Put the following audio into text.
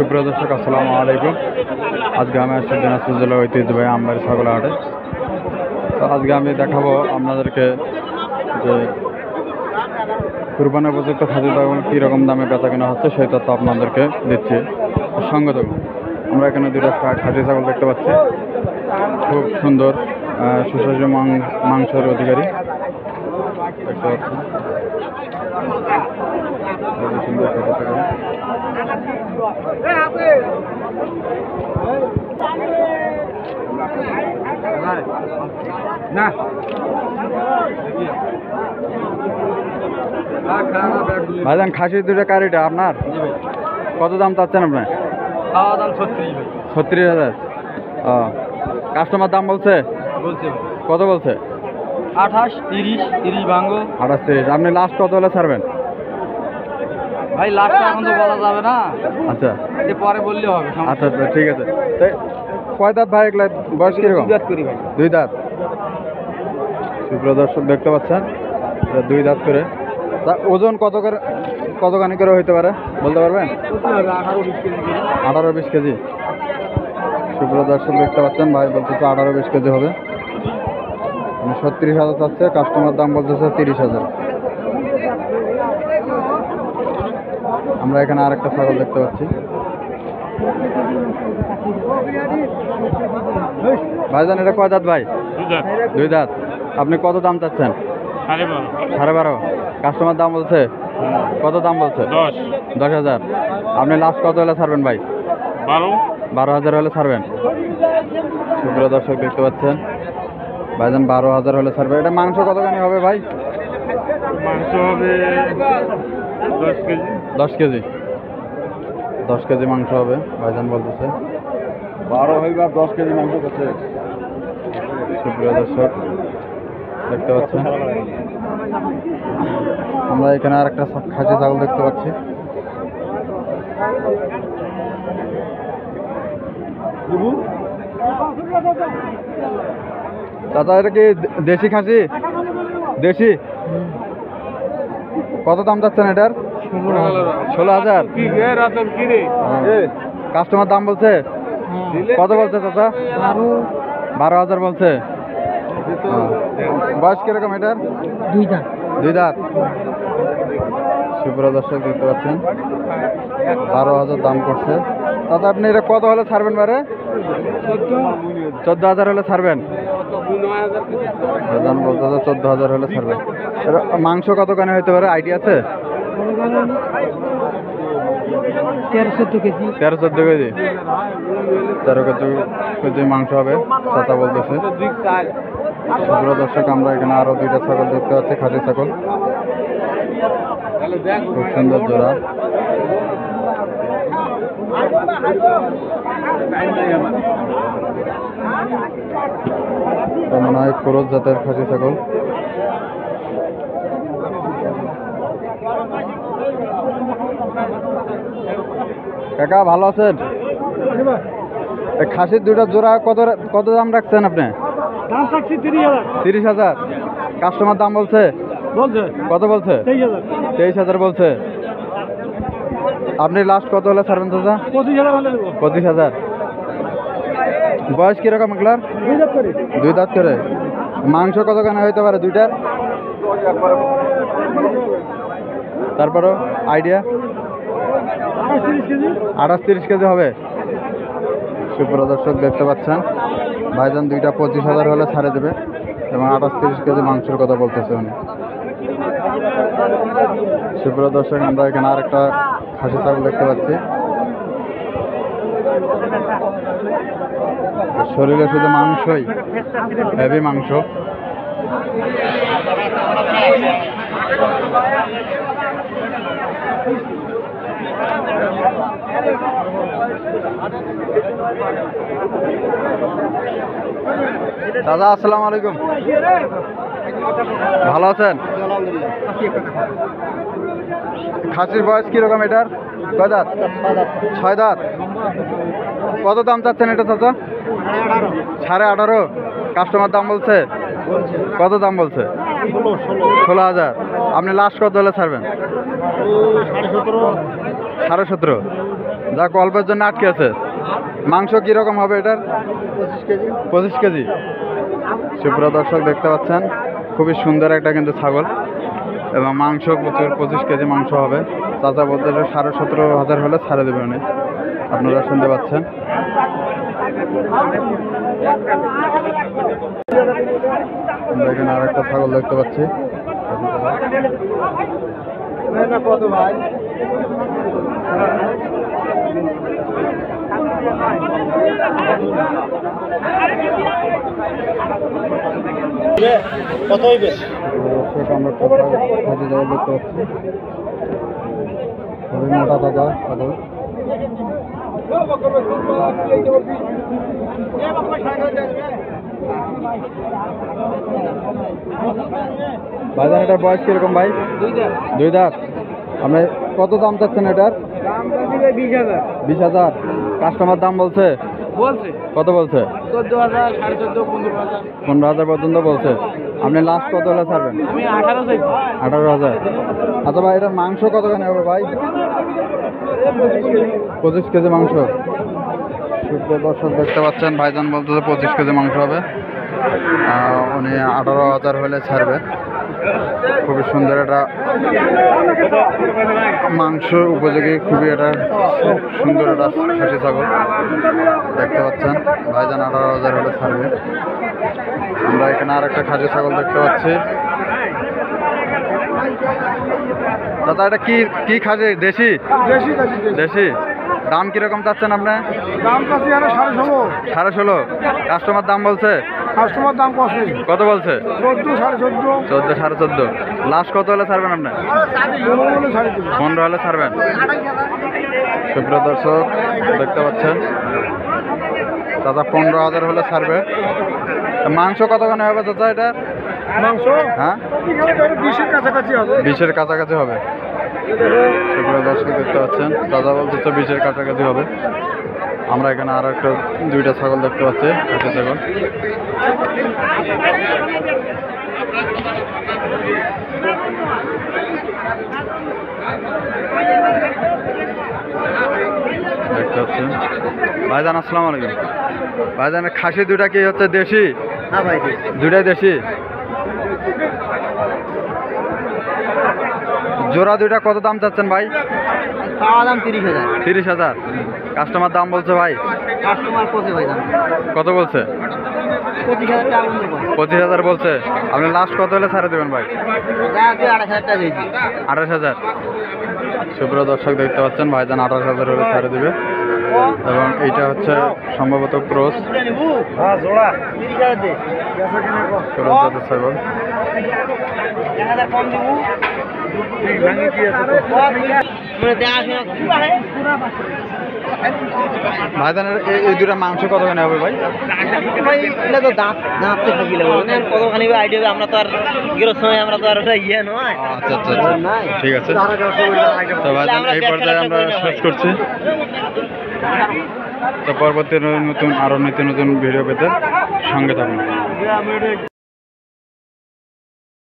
সুপ্রিয় দর্শক, আসসালামু আলাইকুম। আজকে আমি আসছি দিনাজপুর জেলার ঐতিহ্যবাহী আমবাড়ি ছাগল হাটে। তো আজকে আমি দেখাবো আপনাদেরকে যে কুরবানি উপযুক্ত খাসি ছাগল কীরকম দামে বেচা কেনা হচ্ছে সেই তথ্য আপনাদেরকে দিচ্ছি। সঙ্গে দেখুন, আমরা এখানে দুটো খাসি ছাগল দেখতে পাচ্ছি, খুব সুন্দর সুস্বাদু মাংসের অধিকারী দেখতে পাচ্ছি। সুন্দর খাসি ছাগল। ভাইজান, খাসির দুটো কারিটা আপনার কত দাম চাচ্ছেন আপনার? 36,000। ও, কাস্টমার দাম বলছে কত বলছে? 28, 30 ভাঙো। 28, 30। আপনি লাস্ট কত হলে ছাড়বেন? ভাই লাস্টটা এখন তো বলা যাবে না, আচ্ছা যে পরে বললে হবে। আচ্ছা আচ্ছা, ঠিক আছে। কয় দাঁত ভাই এগুলা? বয়স কিরকম? 2 দাঁত করি ভাই। 2 দাঁত। সুপ্রিয় দর্শক, দেখতে পাচ্ছেন 2 দাঁত করে। তা ওজন কতখানি করে হইতে পারে বলতে পারবেন? 18-20 কেজি। সুপ্রিয় দর্শক, দেখতে পাচ্ছেন ভাই বলতেছে 18-20 কেজি হবে। 36,000 চাচ্ছে, কাস্টমার দাম বলতেছে 30,000। আমরা এখানে আরেকটা ছাগল দেখতে পাচ্ছি। ভাইজান, এটা কয় দাঁত ভাই? 2 দাঁত। আপনি কত দাম চাচ্ছেন? 12.5। কাস্টমার দাম বলছে কত? দাম বলছে 10,000। আপনি লাস্ট কত হলে ছাড়বেন ভাই? 12,000 হলে ছাড়বেন। সুপ্রিয় দর্শক, দেখতে পাচ্ছেন ভাইজান 12,000 হলে ছাড়বে। এটা মাংস কতখানি হবে ভাই? মাংস হবে 10 কেজি। 10 কেজি মাংস হবে ভাইজান বলতেছে। 12 হইবার 10 কেজি মাংস করছে। সুপ্রিয় দর্শক, দেখতে পাচ্ছেন আমরা এখানে আর একটা খাসি ছাগল দেখতে পাচ্ছি। দাদা, এটা কি দেশি খাসি? দেশি। কত দাম যাচ্ছেন এটার? 16,000। কাস্টমার দাম বলছে কত বলছে চাচা? 12,000 বলছে। বয়স কিরকম এটার? 2 দাঁত। সুপ্রিয় দর্শক, দেখতে পাচ্ছেন 12,000 দাম করছে। দাদা, আপনি এটা কত হলে ছাড়বেন? 14,000 হলে ছাড়বেন। দাম বলতে 14,000 হলে ছাড়বেন। মাংস কতখানি হইতে পারে আইডিয়া আছে? 13-14 কেজি। 13-14 কেজি। 13 কেজি মাংস হবে চাচা বলতেছে। সুপ্রিয় দর্শক, আমরা এখানে আরো 2টা ছাগল দেখতে পাচ্ছি, খাসি ছাগল, খুব সুন্দর জোড়া। মনে হয় ক্রস জাতের খাসি ছাগল। কাকা, ভালো আছেন? এই খাসির 2টা জোড়া কত দাম রাখছেন আপনি? 30,000। কাস্টমার দাম বলছে কত? বলছে 23,000 বলছে। আপনি লাস্ট কত হলে ছাড়বেন চাচা? 25,000। বয়স কিরকম এগুলার? 2 দাঁত করে। মাংস কতখানি হইতে পারে 2টার? তারপরও আইডিয়া 28-30 কেজি হবে। সুপ্রিয় দর্শক, দেখতে পাচ্ছেন ভাইজান 2টা 25,000 হলে ছাড়ে দেবে এবং 28-30 কেজি মাংসের কথা বলতেছে উনি। সুপ্রিয় দর্শক, আমরা এখানে আরেকটা খাসি ছাগল দেখতে পাচ্ছি। শরীরে শুধু মাংসই, হেভি মাংস। দাদা, আসসালামু আলাইকুম। ভালো আছেন? খাসির বয়স কিরকম এটার? কয় দাঁত? 6 দাঁত। কত দাম চাচ্ছেন এটা চাচা? 18.5। কাস্টমার দাম বলছে কত? দাম বলছে 16,000। আপনি লাস্ট কত হলে ছাড়বেন? 17.5। যা অল্পের জন্য আটকে আছে। মাংস কিরকম হবে এটার? 25 কেজি। সুপ্রিয় দর্শক দেখতে পাচ্ছেন খুবই সুন্দর একটা কিন্তু ছাগল এবং মাংস প্রচুর, 25 কেজি মাংস হবে। চাচা বলতে 17,500 হলে ছাড়ে দেবে উনি, আপনারা শুনতে পাচ্ছেন। আমরা এখানে আর একটা ছাগল দেখতে পাচ্ছি। কত ভাই? কত হইবে? আমরা কোথাও খাঁটি ছাগল দেখতে পাচ্ছি, খুবই মোটা তাজা ছাগল। ভাইজান এটার বয়স কিরকম ভাই? 2 দাঁত। আপনি কত দাম চাচ্ছেন এটার? 20,000। কাস্টমার দাম বলছে? কত বলছে? 14,000, 14,500, 15,000। 15,000 পর্যন্ত বলছে। আপনি লাস্ট কত হলে ছাড়বেন? আমি 18 চাইছি। 18,000। আচ্ছা ভাই, এটার মাংস কতখানি হবে ভাই? 25 কেজি মাংস। সুপ্রিয় দর্শক দেখতে পাচ্ছেন ভাইজান বলতেছে 25 কেজি মাংস হবে। উনি 18,000 হলে ছাড়বে। খুবই সুন্দর এটা মাংস উপযোগী, খুবই এটা সুন্দর এটা খাসি ছাগল দেখতে পাচ্ছেন। ভাইজান 18,000 হলে ছাড়বে। আমরা এখানে আর একটা খাসি ছাগল দেখতে পাচ্ছি। দাদা এটা কি কি খাসি? দেশি? দেশি। দাম কিরকম চাচ্ছেন আপনি? দাম চাচ্ছি 16,500। 16,500। কাস্টমার দাম বলছে? কাস্টমার দাম কত বলছে? 14, 14,500। 14, 14.5। লাস্ট কত হলে ছাড়বেন আপনি? 15 হলে ছাড়বেন। সুপ্রিয় দর্শক দেখতে পাচ্ছেন দাদা 15,000 হলে ছাড়বে। মাংস কতখানি হবে দাদা এটা? মাংস হ্যাঁ 20-এর কাছাকাছি হবে। 20-এর কাছাকাছি হবে। সুপ্রিয় দর্শক দেখতে পাচ্ছেন দাদা বলতে 20-এর কাছাকাছি হবে। আমরা এখানে আরো একটা 2টা ছাগল দেখতে পাচ্ছি, খাসি ছাগল। দেখতে পাচ্ছেন ভাইজান আসসালামু আলাইকুম। ভাইজান খাসি 2টা কি হচ্ছে দেশি? হ্যাঁ ভাই, 2টাই দেশি। জোড়া 2টা কত দাম চাচ্ছেন ভাই? পাওয়া দাম 30,000। 30,000। কাস্টমার দাম বলছে ভাই? কাস্টমার কোথায় ভাই দাম? কত বলছে? 25,000 টাকা বন্ধ করে। 25,000 বলছে। আপনি লাস্ট কত হলে ছাড়ে দেবেন ভাই? যা আছে 28,000 টাকা দিয়েছি। 28,000। সুপ্রিয় দর্শক দেখতে পাচ্ছেন ভাইজান 28,000 হলে ছাড়ে দিবে। এবং এইটা হচ্ছে সম্ভবত ক্রস। হ্যাঁ জোড়া 30,000 দে। ক্রস জাতের ছাগল। 1,000 কম দিব। ভাঙি কি আছে তো? মানে দেখাশোনা ভাইজানের এই 2টা মাংস কতখানি হবে ভাই? ভাই এটা তো দাঁত দাঁতে থাকি লাগবে না, কতখানি আইডিয়া হবে। আমরা তো আর গেরোর সময় আমরা তো আর ওটা ইয়ে নয়। আচ্ছা আচ্ছা আচ্ছা, ঠিক আছে। তো ভাইজান এই পর্যায়ে আমরা শেষ করছি। তো পরবর্তী নতুন আরো নিত্য নতুন ভিডিও পেতে সঙ্গে থাকুন।